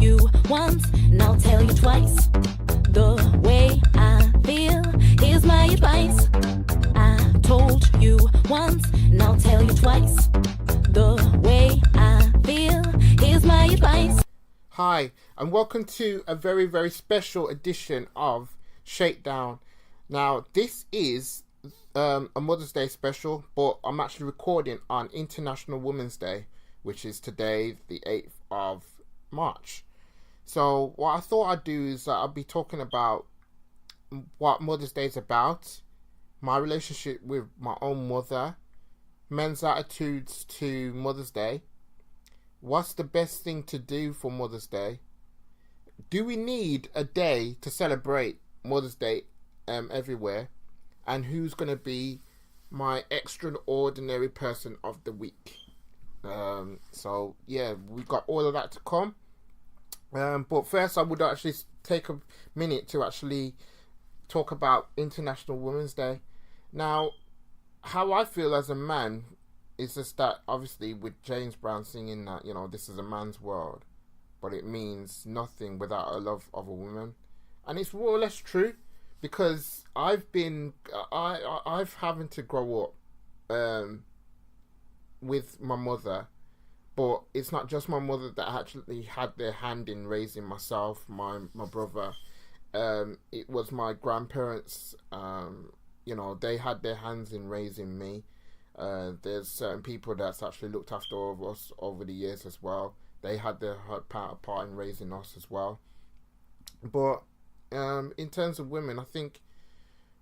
you once, and I'll tell you twice. The way I feel, here's my advice. I told you once, and I'll tell you twice. The way I feel, here's my advice. Hi, and welcome to a very, very special edition of Shakedown. Now, this is a Mother's Day special, but I'm actually recording on International Women's Day, which is today, the 8th of March. So what I thought I'd do is I'll be talking about what Mother's Day is about, my relationship with my own mother, men's attitudes to Mother's Day, what's the best thing to do for Mother's Day, do we need a day to celebrate Mother's Day everywhere, and who's going to be my extraordinary person of the week. So yeah, we got all of that to come. But first I would actually take a minute to actually talk about International Women's Day. Now, how I feel as a man is just that, obviously, with James Brown singing that, you know, this is a man's world, but it means nothing without a love of a woman. And it's more or less true, because I've having to grow up with my mother, but it's not just my mother that actually had their hand in raising myself, my brother. It was my grandparents. You know, they had their hands in raising me. There's certain people that's actually looked after all of us over the years as well. They had their part in raising us as well. But in terms of women, I think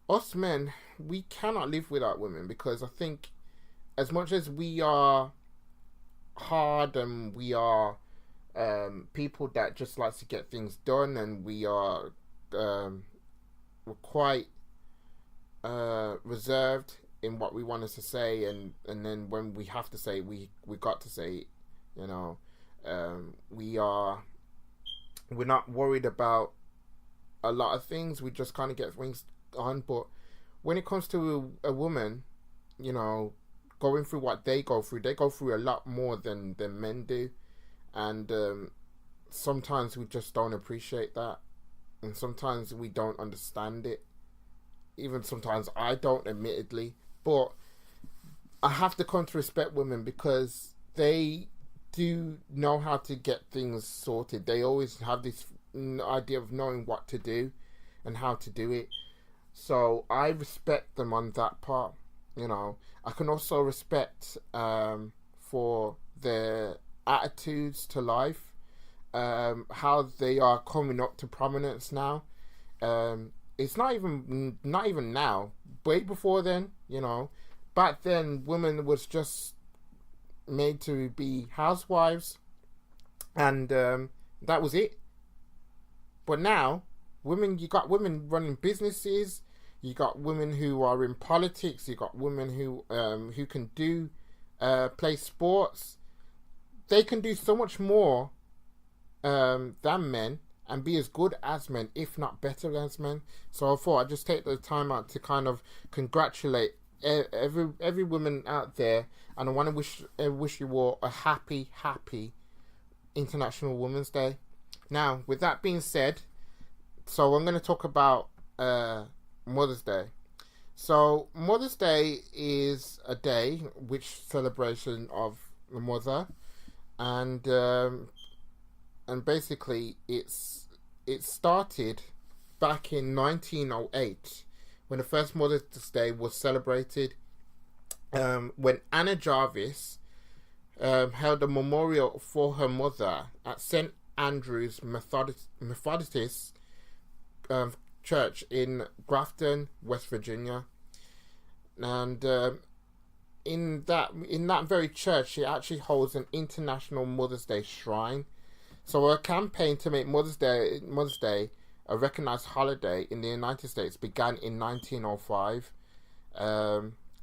us men, we cannot live without women, because I think as much as we are hard and we are people that just likes to get things done, and we are we're quite reserved in what we wanted to say, and then when we have to say, we got to say it, you know. We're not worried about a lot of things. We just kind of get things on. But when it comes to a woman, you know, going through what they go through a lot more than men do. And sometimes we just don't appreciate that, and sometimes we don't understand it. Even sometimes I don't, admittedly, but I have to come to respect women, because they do know how to get things sorted. They always have this idea of knowing what to do and how to do it. So I respect them on that part. You know, I can also respect for their attitudes to life, how they are coming up to prominence now. It's not even now. Way before then, you know, back then women was just made to be housewives, and that was it. But now, you got women running businesses. You got women who are in politics. You got women who can do play sports. They can do so much more than men, and be as good as men, if not better as men. So I thought I'd just take the time out to kind of congratulate every woman out there, and I want to wish you all a happy International Women's Day. Now, with that being said, so I'm going to talk about Mother's Day. So Mother's Day is a day which celebration of the mother, and basically it started back in 1908 when the first Mother's Day was celebrated, when Anna Jarvis held a memorial for her mother at St. Andrew's Methodist Church in Grafton, West Virginia. And in that very church, she actually holds an International Mother's Day shrine. So a campaign to make Mother's Day a recognized holiday in the United States began in 1905.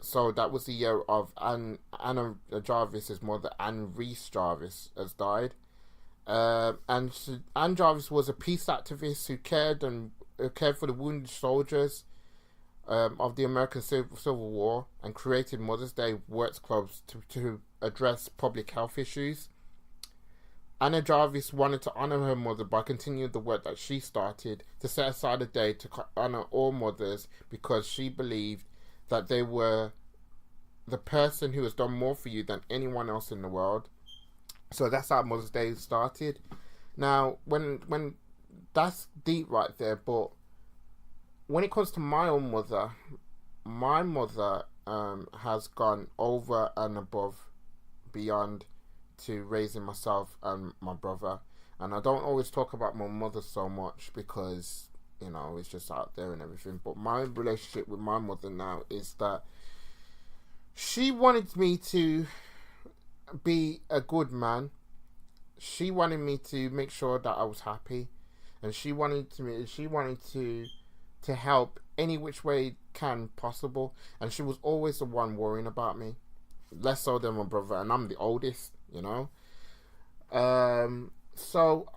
So that was the year of Anna Jarvis's mother, Anne Reese Jarvis, has died. And Anne Jarvis was a peace activist who cared for the wounded soldiers of the American Civil War, and created Mother's Day Works Clubs to address public health issues. Anna Jarvis wanted to honor her mother by continuing the work that she started to set aside a day to honor all mothers because she believed that they were the person who has done more for you than anyone else in the world. So that's how Mother's Day started. Now, when that's deep right there, but when it comes to my own mother, my mother has gone over and above, beyond, to raising myself and my brother. And I don't always talk about my mother so much because, you know, it's just out there and everything. But my relationship with my mother now is that she wanted me to be a good man. She wanted me to make sure that I was happy, and she wanted to help any which way can possible. And she was always the one worrying about me, less so than my brother, and I'm the oldest, you know. So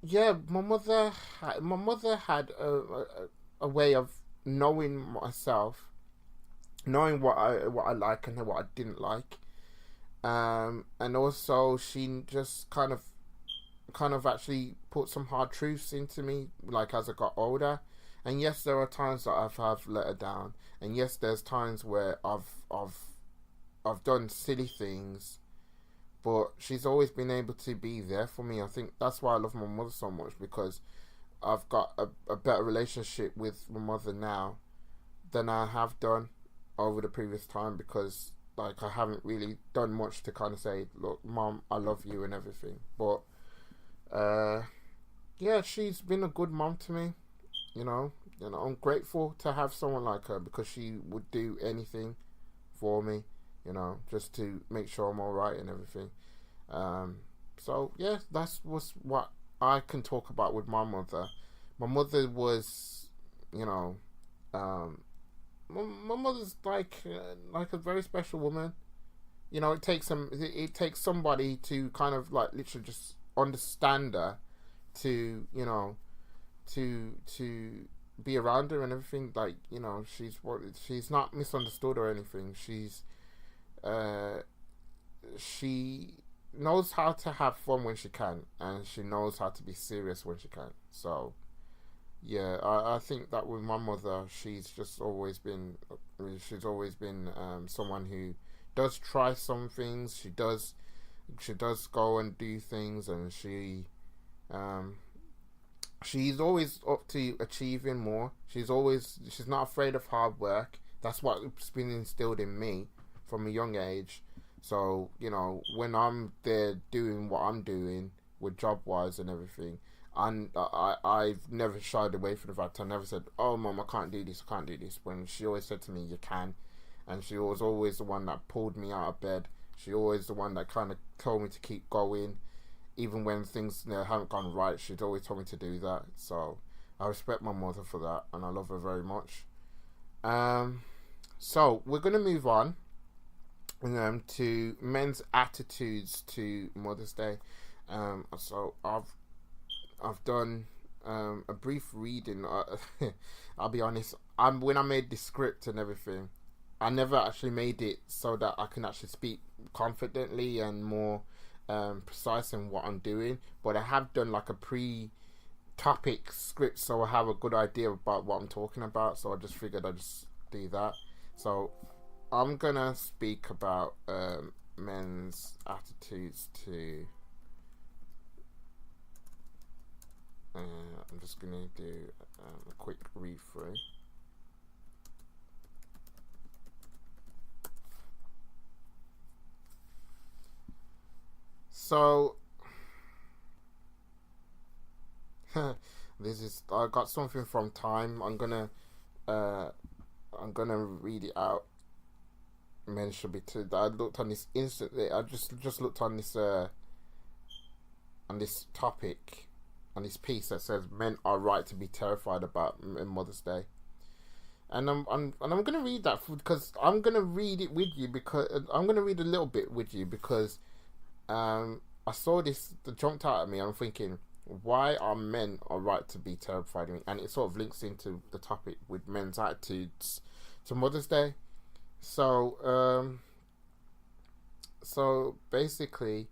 yeah, my mother had a way of knowing myself, knowing what I like and what I didn't like, and also she just kind of actually put some hard truths into me, like as I got older. And yes, there are times that I've let her down, and yes, there's times where I've done silly things, but she's always been able to be there for me. I think that's why I love my mother so much, because I've got a better relationship with my mother now than I have done over the previous time, because like I haven't really done much to kind of say, look, Mom, I love you and everything. But yeah, she's been a good mom to me. You know, I'm grateful to have someone like her, because she would do anything for me, you know, just to make sure I'm all right and everything. So yeah, was what I can talk about with my mother. My mother was, you know, my mother's like a very special woman. You know, it takes somebody to kind of like literally just understand her, to, you know, to be around her and everything. Like, you know, she's not misunderstood or anything. She knows how to have fun when she can, and she knows how to be serious when she can. So yeah, I think that with my mother, she's always been someone who does try some things. She does go and do things, and she's always up to achieving more. She's not afraid of hard work. That's what's been instilled in me from a young age. So, you know, when I'm there doing what I'm doing with job wise and everything, and I've never shied away from the fact. I never said, "Oh, Mom, I can't do this. When she always said to me, "You can," and she was always the one that pulled me out of bed. She always the one that kind of told me to keep going, even when things, you know, haven't gone right. She'd always told me to do that. So I respect my mother for that, and I love her very much. So we're gonna move on to men's attitudes to Mother's Day. So I've done a brief reading. I'll be honest. When I made the script and everything, I never actually made it so that I can actually speak confidently and more precise in what I'm doing. But I have done like a pre-topic script, so I have a good idea about what I'm talking about. So I just figured I'd just do that. So I'm gonna speak about men's attitudes to. I'm just gonna do a quick read through. So I got something from Time. I'm gonna read it out. Men should be too. I looked on this instantly. I just looked on this topic, on this piece that says men are right to be terrified about Mother's Day, and I'm gonna read that because I'm gonna read it with you, because I'm gonna read a little bit with you because I saw this that jumped out at me. I'm thinking, why are men are right to be terrified of me? And it sort of links into the topic with men's attitudes to Mother's Day. So basically,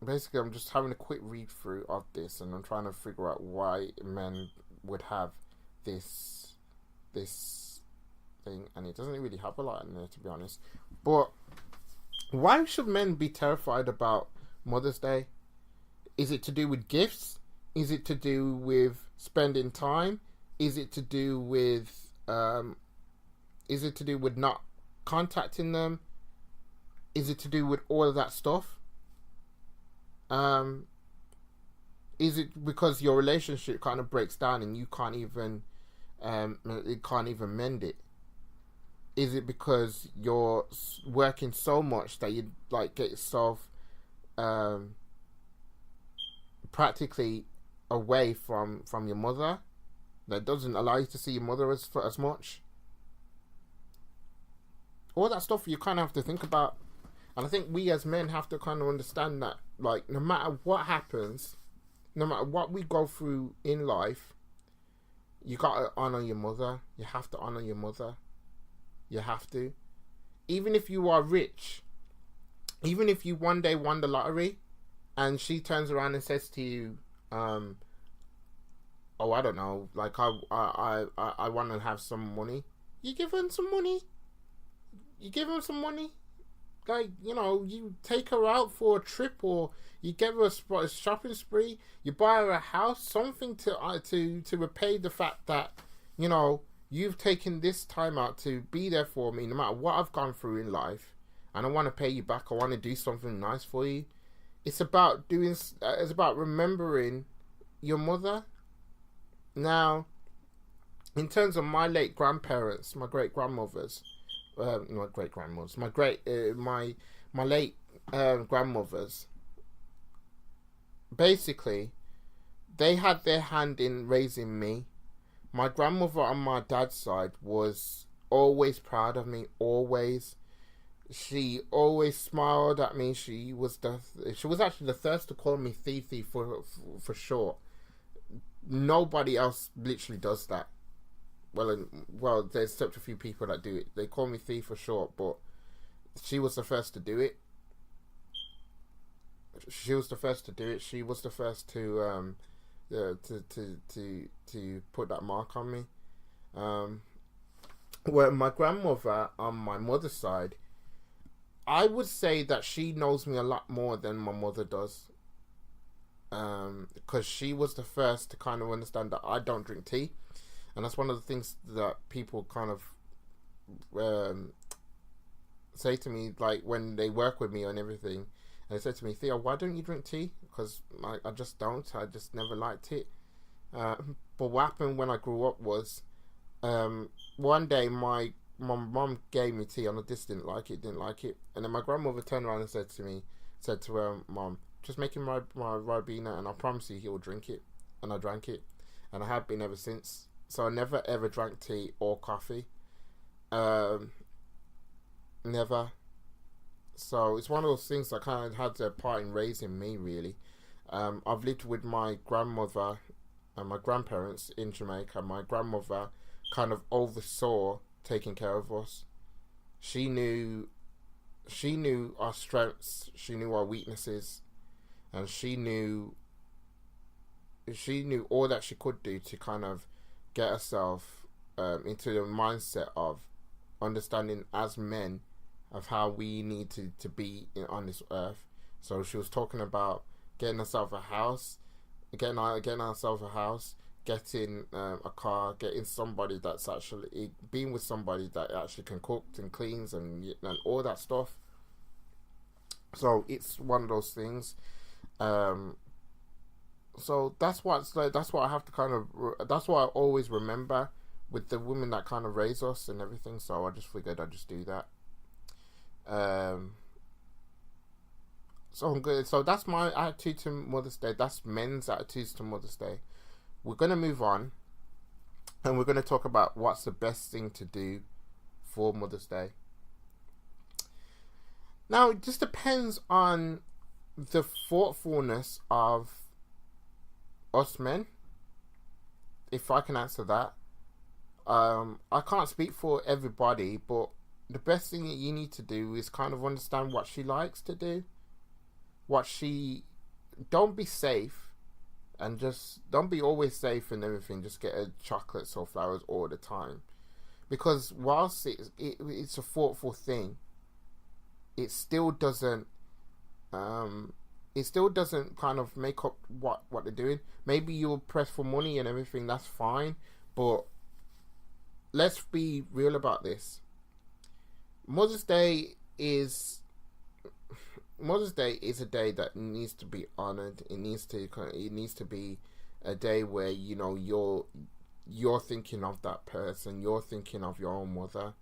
basically, I'm just having a quick read through of this, and I'm trying to figure out why men would have this thing, and it doesn't really have a lot in there, to be honest. But why should men be terrified about Mother's Day? Is it to do with gifts? Is it to do with spending time? Is it to do with not contacting them? Is it to do with all of that stuff? Is it because your relationship kind of breaks down and you can't even mend it? Is it because you're working so much that you like get yourself practically away from your mother, that doesn't allow you to see your mother as much? All that stuff you kind of have to think about. And I think we as men have to kind of understand that, like, no matter what happens, no matter what we go through in life, you got to honor your mother. You have to honor your mother. You have to. Even if you are rich, even if you one day won the lottery and she turns around and says to you, oh, I don't know, like, I want to have some money. You give her some money. You give her some money. Like, you know, you take her out for a trip, or you give her a shopping spree. You buy her a house, something to repay the fact that, you know, you've taken this time out to be there for me, no matter what I've gone through in life, and I want to pay you back. I want to do something nice for you. It's about remembering your mother. Now, in terms of my late grandparents, my great grandmothers, my late grandmothers, basically, they had their hand in raising me. My grandmother on my dad's side was always proud of me, always. She always smiled at me. She was actually the first to call me Fifi for short. Nobody else literally does that. Well, there's such a few people that do it. They call me Thief for short, but she was the first to do it. She was the first to do it. She was the first to put that mark on me. Where my grandmother on my mother's side, I would say that she knows me a lot more than my mother does. Because she was the first to kind of understand that I don't drink tea. And that's one of the things that people kind of say to me, like, when they work with me and everything. And they say to me, Theo, why don't you drink tea? Because I just don't. I just never liked it. But what happened when I grew up was, one day my mum gave me tea and I just didn't like it. And then my grandmother turned around and said to her mum, just make him my Ribena and I promise you he'll drink it. And I drank it. And I have been ever since. So I never ever drank tea or coffee. Never. So it's one of those things that kind of had a part in raising me, really. I've lived with my grandmother and my grandparents in Jamaica. My grandmother kind of oversaw taking care of us. She knew our strengths, she knew our weaknesses, and she knew all that she could do to kind of get herself into the mindset of understanding as men of how we need to be on this earth. So she was talking about getting herself a house, getting a car, getting somebody that's actually being with somebody that actually can cook and cleans and all that stuff. So it's one of those things. So that's what I have to kind of. That's what I always remember with the women that kind of raise us and everything. So I just figured I'd just do that. So I'm good. So that's my attitude to Mother's Day. That's men's attitudes to Mother's Day. We're gonna move on, and we're gonna talk about what's the best thing to do for Mother's Day. Now it just depends on the thoughtfulness of us men, if I can answer that. I can't speak for everybody, but the best thing that you need to do is kind of understand what she likes to do, what she don't be safe, and just don't be always safe and everything. Just get a chocolates or flowers all the time, because whilst it's a thoughtful thing, it still doesn't kind of make up what they're doing. Maybe you'll press for money and everything, that's fine, but let's be real about this. Mother's Day is a day that needs to be honored. It needs to be a day where, you know, you're thinking of that person, you're thinking of your own mother.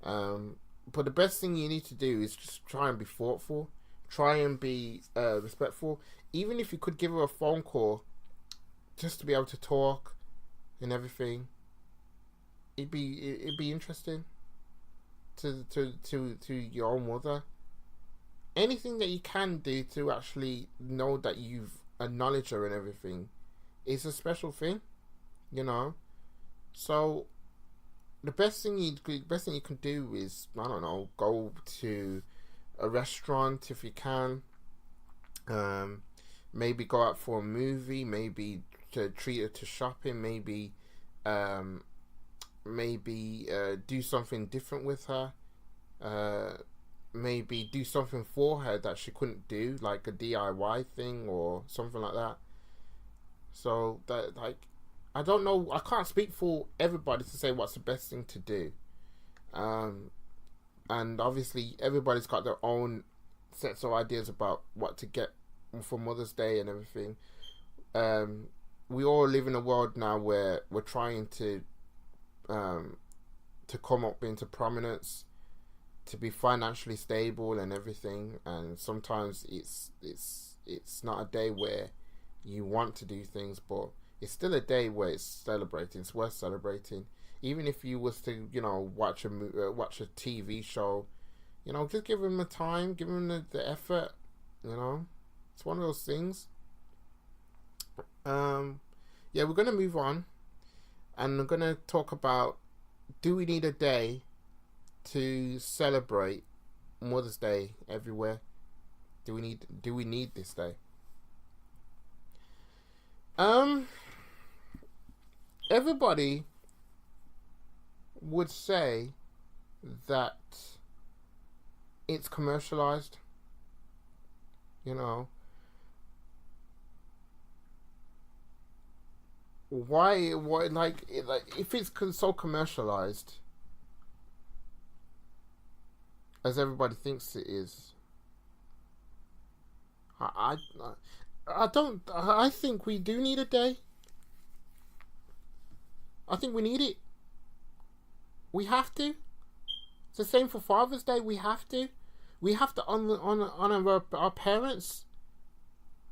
But the best thing you need to do is just try and be thoughtful, try and be respectful. Even if you could give her a phone call, just to be able to talk and everything, it'd be interesting to your own mother. Anything that you can do to actually know that you've acknowledged her and everything is a special thing, you know. So the best thing you can do is, I don't know, go to a restaurant if you can. Maybe go out for a movie. Maybe to treat her to shopping. Maybe do something different with her. Maybe do something for her that she couldn't do, like a DIY thing or something like that. So that, like, I don't know, I can't speak for everybody to say what's the best thing to do. And obviously everybody's got their own sets of ideas about what to get for Mother's Day and everything. We all live in a world now where we're trying to come up into prominence, to be financially stable and everything, and sometimes it's not a day where you want to do things, but it's still a day where it's celebrating. It's worth celebrating. Even if you was to, you know, watch a TV show, you know, just give them the time, give them the effort. You know, it's one of those things. Yeah, we're gonna move on, and we're gonna talk about, do we need a day to celebrate Mother's Day everywhere? Do we need this day? Everybody would say that it's commercialized. You know, why like if it's so commercialized as everybody thinks it is, I think we do need a day. I think we need it. We have to. It's the same for Father's Day. We have to honor our parents,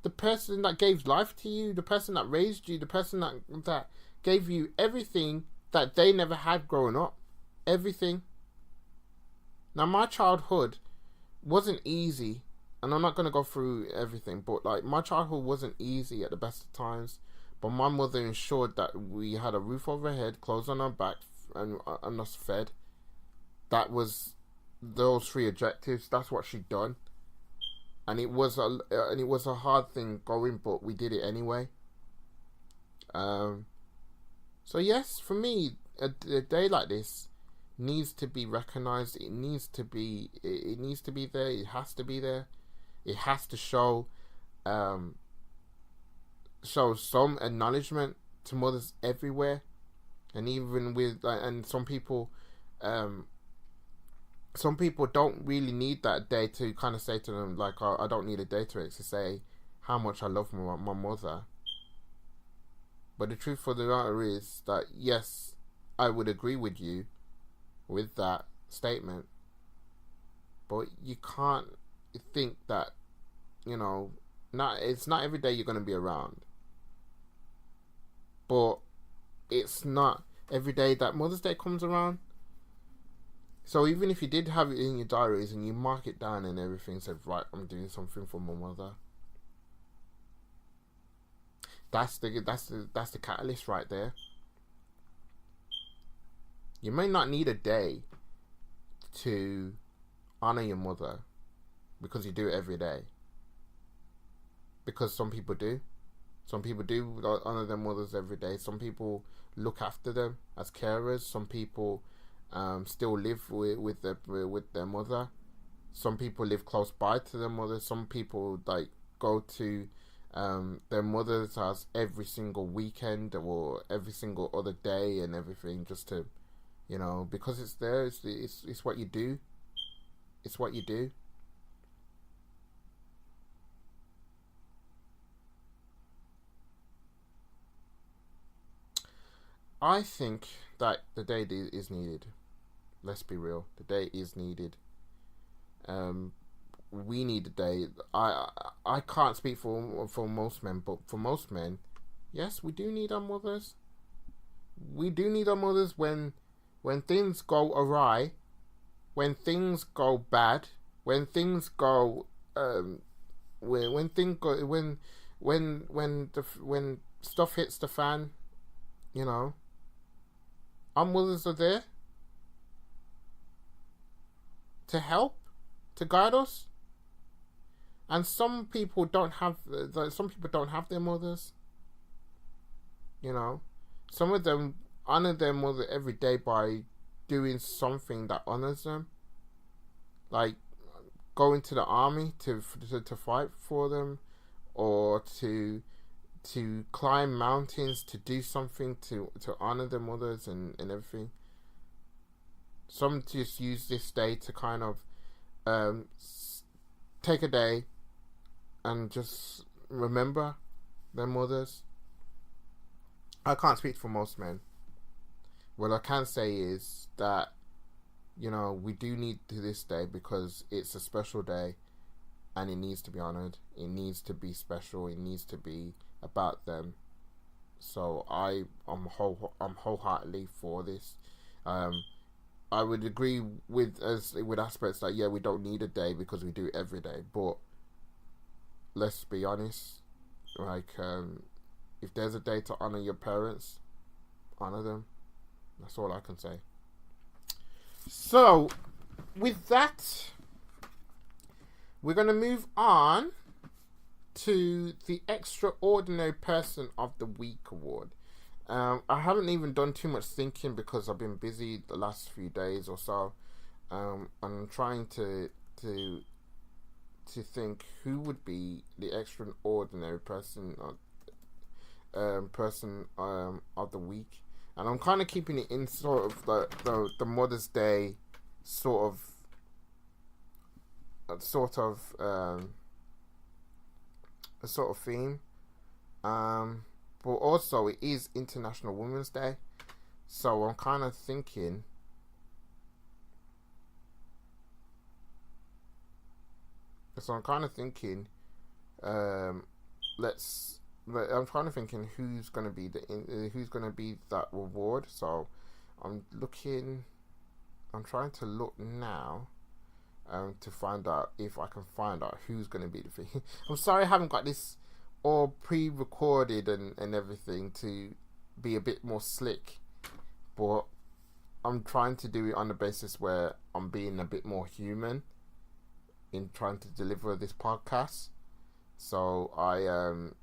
the person that gave life to you, the person that raised you, the person that gave you everything that they never had growing up. Everything. Now, my childhood wasn't easy, and I'm not going to go through everything, but like, my childhood wasn't easy at the best of times, but my mother ensured that we had a roof over our head, clothes on our back, and us fed. That was those three objectives. That's what she'd done, and it was a hard thing going, but we did it anyway. So yes, for me, a day like this needs to be recognized. It needs to be there. It has to be there. It has to show some acknowledgement to mothers everywhere, and even with and some people don't really need that day to kind of say to them, like, oh, I don't need a day to say how much I love my mother. But the truth of the matter is that, yes, I would agree with you with that statement, but you can't think that, you know, it's not every day you're going to be around, but it's not every day that Mother's Day comes around. So even if you did have it in your diaries and you mark it down and everything, said, right, I'm doing something for my mother, that's the catalyst right there. You may not need a day to honor your mother because you do it every day. because some people do. Some people do honor their mothers every day. Some people look after them as carers. Some people still live with their mother. Some people live close by to their mother. Some people like go to their mother's house every single weekend or every single other day and everything, just to, because it's there. It's what you do. It's what you do. I think that the day is needed. Let's be real. The day is needed. We need a day. I can't speak for most men, but for most men, yes, we do need our mothers. We do need our mothers when things go awry, when things go bad, when things go when stuff hits the fan, our mothers are there to help, to guide us. And some people don't have their mothers. Some of them honor their mother every day by doing something that honors them, like going to the army to fight for them, or to climb mountains, to do something to honor their mothers and everything. Some just use this day to kind of take a day and just remember their mothers. I can't speak for most men. What I can say is that, we do need to this day because it's a special day and it needs to be honored. It needs to be special. It needs to be about them. So I'm wholeheartedly for this. I would agree with aspects like, we don't need a day because we do it every day, but let's be honest, like, if there's a day to honor your parents, honor them. That's all I can say. So, with that, we're going to move on to the Extraordinary Person of the Week award. I haven't even done too much thinking because I've been busy the last few days or so. I'm trying to think who would be the extraordinary person of the week, and I'm kind of keeping it in sort of the Mother's Day sort of theme. But also it is International Women's Day, so I'm kind of thinking I'm trying to thinking who's gonna be that reward. So I'm trying to look now to find out if I can find out who's gonna be the thing. I'm sorry I haven't got this all pre-recorded and everything to be a bit more slick, but I'm trying to do it on the basis where I'm being a bit more human in trying to deliver this podcast. So I am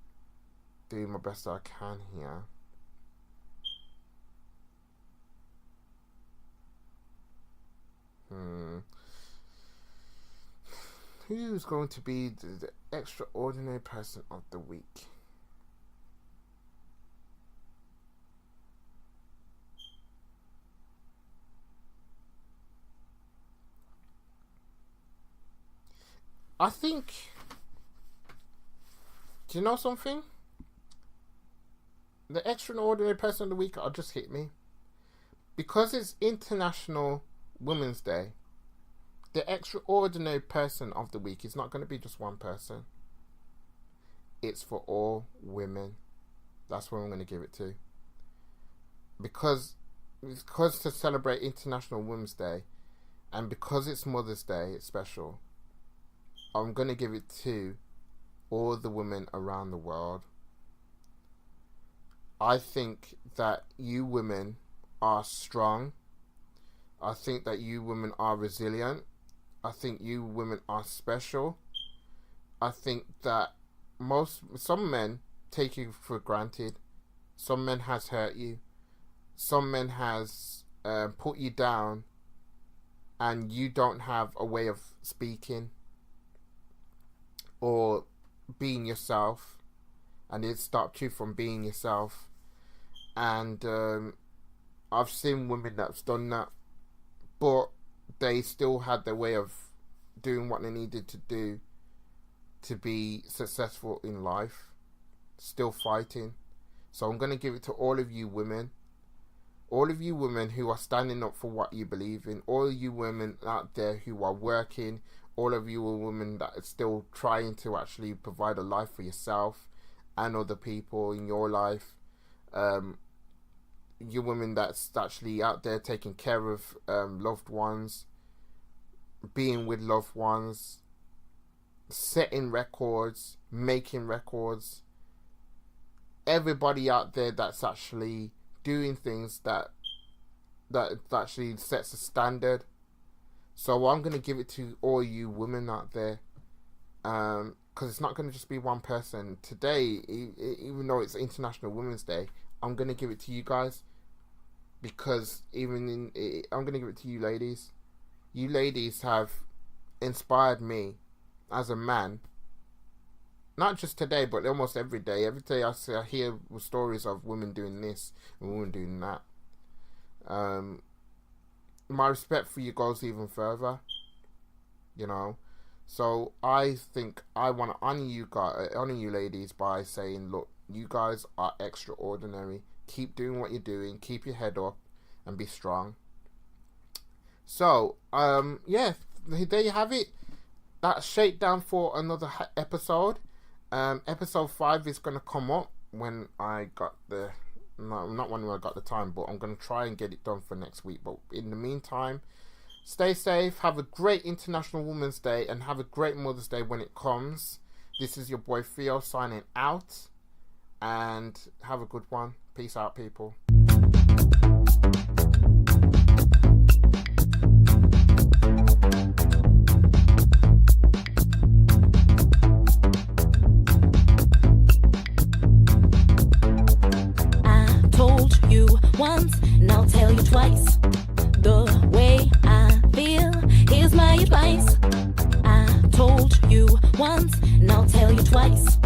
doing my best that I can here. Who's going to be the extraordinary person of the week? I think, do you know something? The extraordinary person of the week just hit me. Because it's International Women's Day, the extraordinary person of the week is not going to be just one person. It's for all women. That's what I'm going to give it to. Because to celebrate International Women's Day, and because it's Mother's Day, it's special, I'm going to give it to all the women around the world. I think that you women are strong. I think that you women are resilient. I think you women are special. I think that some men take you for granted. Some men has hurt you. Some men has put you down, and you don't have a way of speaking or being yourself, and it stopped you from being yourself. And I've seen women that's done that, but they still had their way of doing what they needed to do to be successful in life, still fighting. So I'm going to give it to all of you women who are standing up for what you believe in, all of you women out there who are working, all of you women that are still trying to actually provide a life for yourself and other people in your life. You women that's actually out there taking care of loved ones, being with loved ones, setting records, making records. Everybody out there that's actually doing things that actually sets a standard. So I'm going to give it to all you women out there, because it's not going to just be one person. Today, even though it's International Women's Day, I'm going to give it to you guys, because I'm going to give it to you ladies. You ladies have inspired me as a man, not just today, but almost every day. Every day I hear stories of women doing this and women doing that. My respect for you goes even further, you know. So I think I want to honor you ladies by saying, look, you guys are extraordinary. Keep doing what you're doing. Keep your head up and be strong. So, yeah, there you have it. That's Shakedown for another episode. Episode 5 is going to come up when I got the... No, not when I got the time, but I'm going to try and get it done for next week. But in the meantime, stay safe, have a great International Women's Day, and have a great Mother's Day when it comes. This is your boy Theo signing out, and have a good one. Peace out, people. Once, and I'll tell you twice. The way I feel, here's my advice. I told you once, and I'll tell you twice.